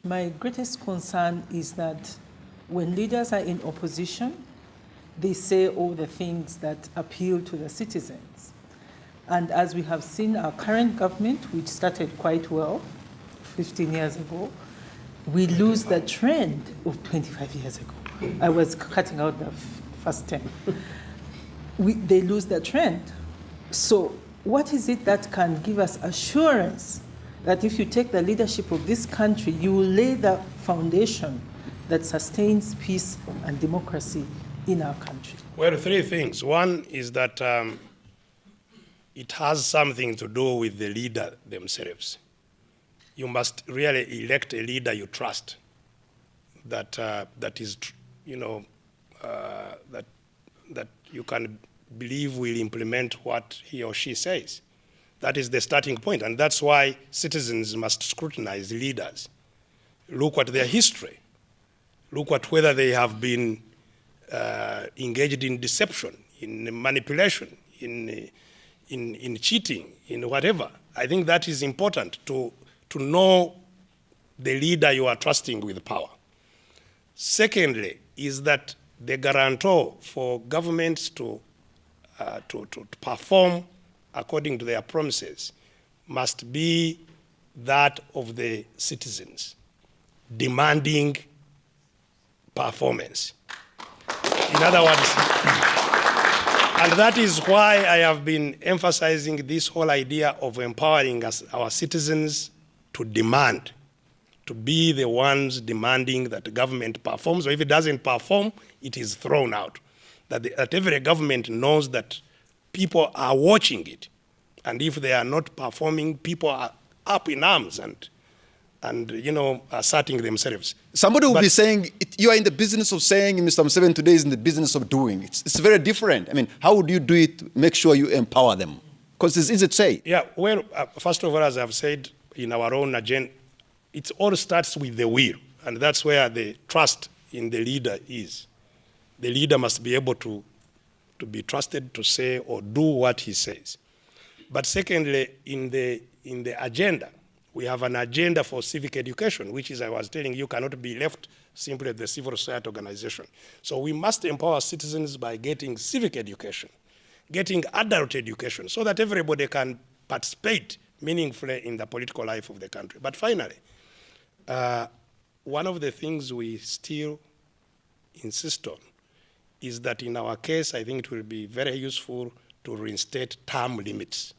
My greatest concern is that when leaders are in opposition, they say all the things that appeal to the citizens. And as we have seen, our current government, which started quite well 15 years ago, we lose the trend of 25 years ago. I was cutting out the first 10. They lose the trend. So what is it that can give us assurance that if you take the leadership of this country, you will lay the foundation that sustains peace and democracy in our country? Well, three things. One is that it has something to do with the leader themselves. You must really elect a leader you trust, that is, that you can believe will implement what he or she says. That is the starting point, and that's why citizens must scrutinize leaders. Look at their history. Look at whether they have been engaged in deception, in manipulation, in cheating, in whatever. I think that is important to know the leader you are trusting with power. Secondly, is that the guarantor for governments to perform according to their promises must be that of the citizens, demanding performance. In other words, and that is why I have been emphasizing this whole idea of empowering our citizens to demand, to be the ones demanding that the government performs, or if it doesn't perform, it is thrown out. That every government knows that people are watching it, and if they are not performing, people are up in arms and asserting themselves. Somebody will be saying, you are in the business of saying Mr. Museveni today is in the business of doing. It's very different. I mean, how would you do it to make sure you empower them? Because it's easy to say. Yeah, well, first of all, as I've said, in our own agenda, it all starts with the will, and that's where the trust in the leader is. The leader must be able to be trusted to say or do what he says. But secondly, in the agenda, we have an agenda for civic education, which is, I was telling you, cannot be left simply at the civil society organization. So we must empower citizens by getting civic education, getting adult education, so that everybody can participate meaningfully in the political life of the country. But finally, one of the things we still insist on is that in our case, I think it will be very useful to reinstate term limits.